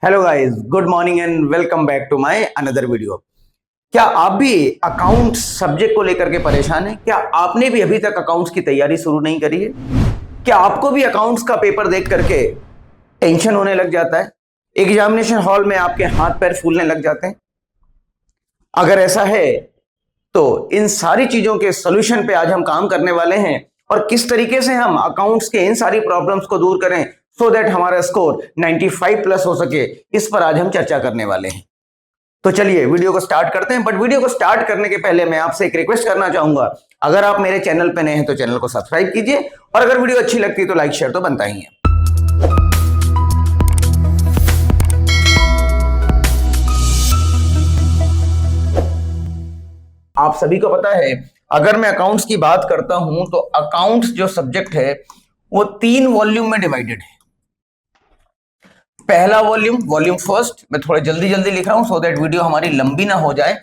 Hello guys, good morning and welcome back to my another video. क्या आप भी accounts subject को लेकर के परेशान हैं? क्या आपने भी अभी तक अकाउंट्स की तैयारी शुरू नहीं करी है? क्या आपको भी अकाउंट्स का पेपर देख करके टेंशन होने लग जाता है? एग्जामिनेशन हॉल में आपके हाथ पैर फूलने लग जाते हैं? अगर ऐसा है तो इन सारी चीजों के सॉल्यूशन पे आज हम काम करने वाले हैं और किस तरीके से हम अकाउंट्स के इन सारी प्रॉब्लम्स को दूर करें सो दैट हमारा स्कोर 95 प्लस हो सके, इस पर आज हम चर्चा करने वाले हैं। तो चलिए वीडियो को स्टार्ट करते हैं। बट वीडियो को स्टार्ट करने के पहले मैं आपसे एक रिक्वेस्ट करना चाहूंगा, अगर आप मेरे चैनल पे नए हैं तो चैनल को सब्सक्राइब कीजिए और अगर वीडियो अच्छी लगती है तो लाइक शेयर तो बनता ही है। आप सभी को पता है, अगर मैं अकाउंट्स की बात करता हूं तो अकाउंट्स जो सब्जेक्ट है वो 3 वॉल्यूम में डिवाइडेड है। पहला वॉल्यूम फर्स्ट, मैं थोड़ा जल्दी जल्दी लिख रहा हूं सो दैट वीडियो हमारी लंबी ना हो जाए,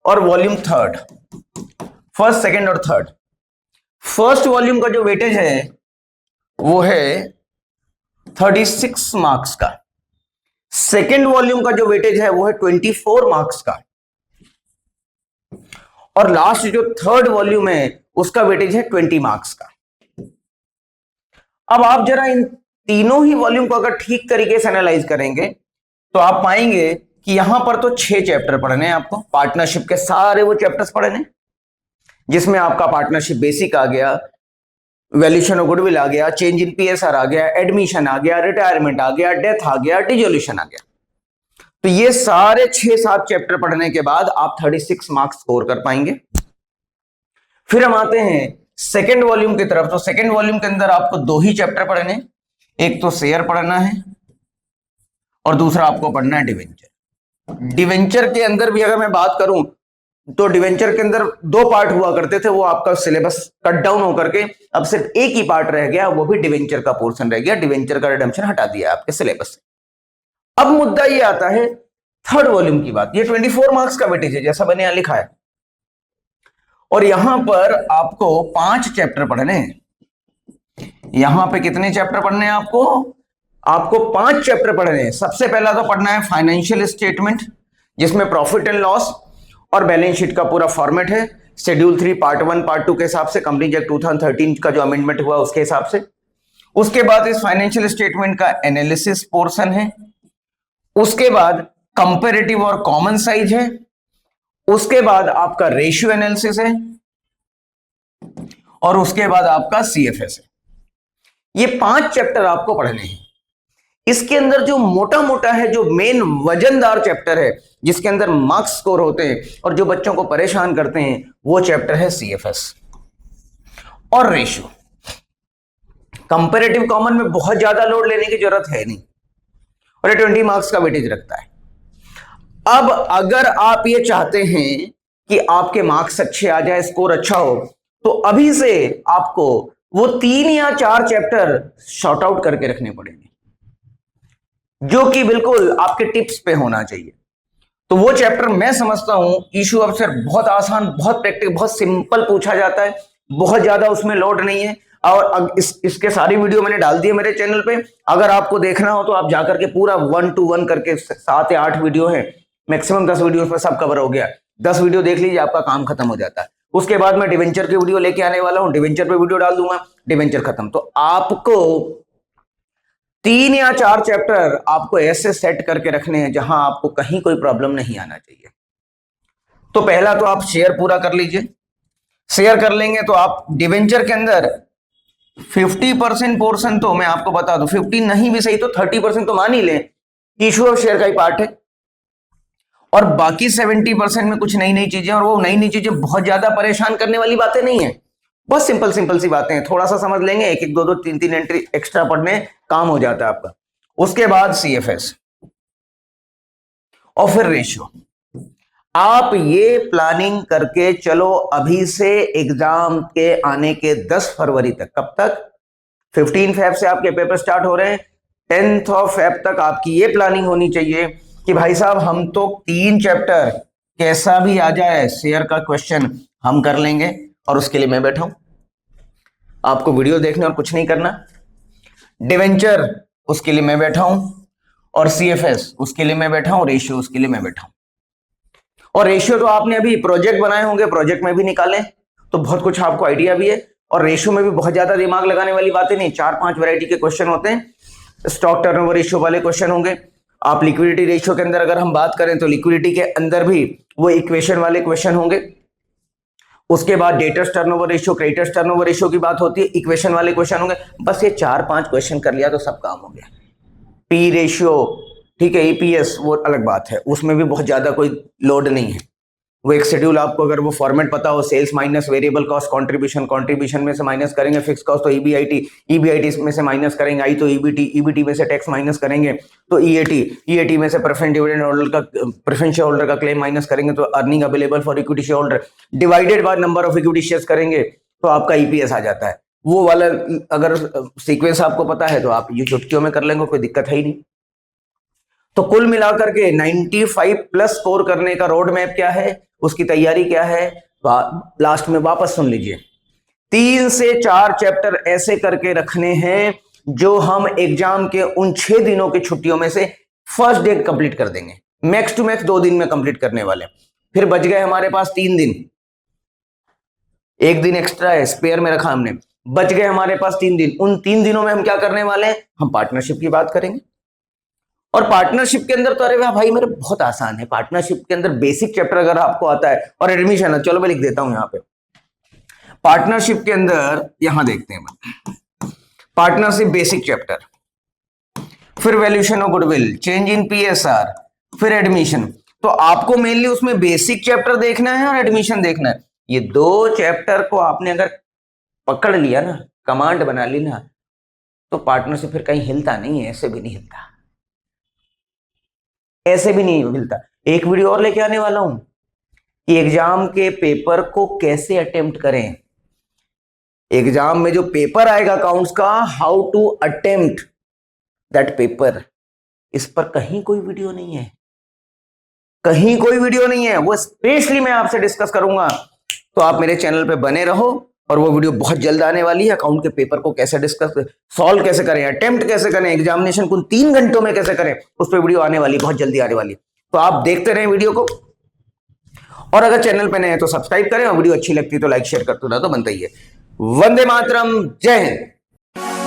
और वॉल्यूम थर्ड, फर्स्ट सेकंड और थर्ड। फर्स्ट वॉल्यूम का जो वेटेज है वो है 36 मार्क्स का। सेकंड वॉल्यूम का जो वेटेज है वो है 24 मार्क्स का, और लास्ट जो थर्ड वॉल्यूम है उसका वेटेज है 20 मार्क्स का। अब आप जरा इन तीनों ही वॉल्यूम को अगर ठीक तरीके से एनालाइज करेंगे तो आप पाएंगे कि यहां पर तो 6 चैप्टर पढ़ने हैं आपको। पार्टनरशिप के सारे वो चैप्टर्स पढ़ने, जिसमें आपका पार्टनरशिप बेसिक आ गया, वैल्यूएशन ऑफ गुडविल आ गया, चेंज इन पीएसआर आ गया, एडमिशन आ गया, रिटायरमेंट आ गया, डेथ आ गया, डिसोल्यूशन आ गया। तो ये सारे 6-7 चैप्टर पढ़ने के बाद आप 36 मार्क्स स्कोर कर पाएंगे। फिर हम आते हैं सेकेंड वॉल्यूम की तरफ। तो सेकेंड वॉल्यूम के अंदर आपको 2 ही चैप्टर पढ़ने, एक तो शेयर पढ़ना है और दूसरा आपको पढ़ना है डिवेंचर। डिवेंचर के अंदर भी अगर मैं बात करूं तो डिवेंचर के अंदर 2 पार्ट हुआ करते थे, वो आपका सिलेबस कट डाउन होकर के अब सिर्फ एक ही पार्ट रह गया, वो भी डिवेंचर का पोर्शन रह गया। डिवेंचर का रिडम्पशन हटा दिया आपके सिलेबस से। अब मुद्दा ये आता है थर्ड वॉल्यूम की बात। ये 24 मार्क्स का वेटेज है जैसा मैंने यहां लिखा है, और यहां पर आपको 5 चैप्टर पढ़ने हैं। यहां पे कितने चैप्टर पढ़ने हैं आपको 5 चैप्टर पढ़ने हैं। सबसे पहला तो पढ़ना है फाइनेंशियल स्टेटमेंट, जिसमें प्रॉफिट एंड लॉस और बैलेंस शीट का पूरा फॉर्मेट है। शेड्यूल 3 पार्ट 1 पार्ट 2 के हिसाब से, कंपनी एक्ट 2013 का जो अमेंडमेंट हुआ उसके हिसाब से। उसके बाद इस फाइनेंशियल स्टेटमेंट का एनालिसिस पोर्शन है। उसके बाद कंपैरेटिव और कॉमन साइज है। उसके बाद आपका रेशियो एनालिसिस है, और उसके बाद आपका सीएफएस है। ये 5 चैप्टर आपको पढ़ने हैं। इसके अंदर जो मोटा मोटा है, जो मेन वजनदार चैप्टर है, जिसके अंदर मार्क्स स्कोर होते हैं और जो बच्चों को परेशान करते हैं, वो चैप्टर है सीएफएस और रेशियो। कंपैरेटिव कॉमन में बहुत ज्यादा लोड लेने की जरूरत है नहीं, और ये 20 मार्क्स का वेटेज रखता है। अब अगर आप ये चाहते हैं कि आपके मार्क्स अच्छे आ जाए, स्कोर अच्छा हो, तो अभी से आपको वो 3 या 4 चैप्टर शॉर्ट आउट करके रखने पड़ेंगे, जो कि बिल्कुल आपके टिप्स पे होना चाहिए। तो वो चैप्टर मैं समझता हूं इशू अब सर बहुत आसान, बहुत प्रैक्टिकल, बहुत सिंपल पूछा जाता है, बहुत ज्यादा उसमें लोड नहीं है। और इसके सारी वीडियो मैंने डाल दी है मेरे चैनल पे। अगर आपको देखना हो तो आप जाकर के पूरा 1 to 1 करके 7 या 8 वीडियो है, मैक्सिमम 10 वीडियो में सब कवर हो गया। 10 वीडियो देख लीजिए, आपका काम खत्म हो जाता है। उसके बाद मैं डिवेंचर की वीडियो लेके आने वाला हूं, डिवेंचर पे वीडियो डाल दूंगा, डिवेंचर खत्म। तो आपको 3 या 4 चैप्टर आपको ऐसे सेट करके रखने हैं जहां आपको कहीं कोई प्रॉब्लम नहीं आना चाहिए। तो पहला तो आप शेयर पूरा कर लीजिए। शेयर कर लेंगे तो आप डिवेंचर के अंदर 50% पोर्शन, तो मैं आपको बता दूं 50 नहीं भी सही तो 30% तो मान ही लें, इशू ऑफ शेयर का ही पार्ट है, और बाकी 70% में कुछ नई नई चीजें। और वो नई नई चीजें बहुत ज्यादा परेशान करने वाली बातें नहीं है, बहुत सिंपल सिंपल सी बातें हैं। थोड़ा सा समझ लेंगे, 1-1 2-2 3-3 एंट्री एक्स्ट्रा पढ़ने काम हो जाता है आपका। उसके बाद सीएफएस और फिर रेशियो। आप ये प्लानिंग करके चलो अभी से एग्जाम के आने के 10 फरवरी तक। कब तक? 15 फेब से आपके पेपर स्टार्ट हो रहे हैं, 10th ऑफ फेब तक आपकी ये प्लानिंग होनी चाहिए कि भाई साहब हम तो 3 चैप्टर कैसा भी आ जाए, शेयर का क्वेश्चन हम कर लेंगे, और उसके लिए मैं बैठा हूं। आपको वीडियो देखने और कुछ नहीं करना। डिवेंचर उसके लिए मैं बैठा हूं, और CFS उसके लिए मैं बैठा हूं, रेशियो उसके लिए मैं बैठा हूं। और रेशियो तो आपने अभी प्रोजेक्ट बनाए होंगे, प्रोजेक्ट में भी निकाले, तो बहुत कुछ आपको आइडिया भी है। और रेशियो में भी बहुत ज्यादा दिमाग लगाने वाली बातें नहीं, 4-5 वैरायटी के क्वेश्चन होते हैं। स्टॉक टर्नओवर रेशियो वाले क्वेश्चन होंगे। आप लिक्विडिटी रेशियो के अंदर अगर हम बात करें तो लिक्विडिटी के अंदर भी वो इक्वेशन वाले क्वेश्चन होंगे। उसके बाद debtors turnover ratio, creditors turnover ratio की बात होती है, इक्वेशन वाले क्वेश्चन होंगे। बस ये 4-5 क्वेश्चन कर लिया तो सब काम हो गया। पी रेशियो, ठीक है, ईपीएस वो अलग बात है, उसमें भी बहुत ज्यादा कोई लोड नहीं है। वो एक शेड्यूल आपको अगर वो फॉर्मेट पता हो, sales minus variable cost contribution, contribution में से माइनस करेंगे फिक्स कॉस्ट तो ईबीआईटी, ईबीआईटी में से माइनस करेंगे आई तो ईबीटी, ईबीटी में से टैक्स माइनस करेंगे तो ईएटी, ईएटी में से प्रेफरेंस डिविडेंड होल्डर का, प्रेफरेंस शेयर होल्डर का क्लेम माइनस करेंगे तो earning available for equity share holder divided by number of equity shares करेंगे तो आपका ईपीएस आ जाता है। वो वाला अगर सीक्वेंस आपको पता है तो आप ये चुटकियों में कर लेंगे, कोई दिक्कत है ही नहीं। तो कुल मिलाकर के 95 प्लस स्कोर करने का रोड मैप क्या है, उसकी तैयारी क्या है, लास्ट में वापस सुन लीजिए। 3 से 4 चैप्टर ऐसे करके रखने हैं जो हम एग्जाम के उन 6 दिनों की छुट्टियों में से फर्स्ट डे कंप्लीट कर देंगे। मैक्स टू मैक्स 2 दिन में कंप्लीट करने वाले। फिर बच गए हमारे पास 3 दिन, एक दिन एक्स्ट्रा है स्पेयर में रखा हमने, बच गए हमारे पास 3 दिन। उन 3 दिनों में हम क्या करने वाले हैं, हम पार्टनरशिप की बात करेंगे। और पार्टनरशिप के अंदर तो अरे भाई मेरे बहुत आसान है। पार्टनरशिप के अंदर बेसिक चैप्टर अगर आपको आता है और एडमिशन है, चलो मैं लिख देता हूं यहां पे। पार्टनरशिप के अंदर यहां देखते हैं, पार्टनरशिप बेसिक चैप्टर, फिर valuation of goodwill, change in PSR, फिर एडमिशन। तो आपको मेनली उसमें बेसिक चैप्टर देखना है और एडमिशन देखना है। ये 2 चैप्टर को आपने अगर पकड़ लिया ना, कमांड बना ली ना, तो पार्टनरशिप फिर कहीं हिलता नहीं है, ऐसे भी नहीं हिलता, ऐसे भी नहीं मिलता। एक वीडियो और लेके आने वाला हूं कि एग्जाम के पेपर को कैसे अटेम्प्ट करें। एग्जाम में जो पेपर आएगा अकाउंट्स का, how to attempt that paper, इस पर कहीं कोई वीडियो नहीं है, कहीं कोई वीडियो नहीं है। वो स्पेशली मैं आपसे डिस्कस करूंगा, तो आप मेरे चैनल पे बने रहो। और वो वीडियो बहुत जल्द आने वाली है। अकाउंट के पेपर को कैसे डिस्कस, सॉल्व कैसे करें, अटेम्प्ट कैसे करें, एग्जामिनेशन को 3 घंटों में कैसे करें, उस पर वीडियो आने वाली, बहुत जल्दी आने वाली। तो आप देखते रहें वीडियो को। और अगर चैनल पे नए हैं तो सब्सक्राइब करें, और वीडियो अच्छी लगती है तो लाइक शेयर करते रहो, तो बनता ही है। वंदे मातरम, जय हिंद।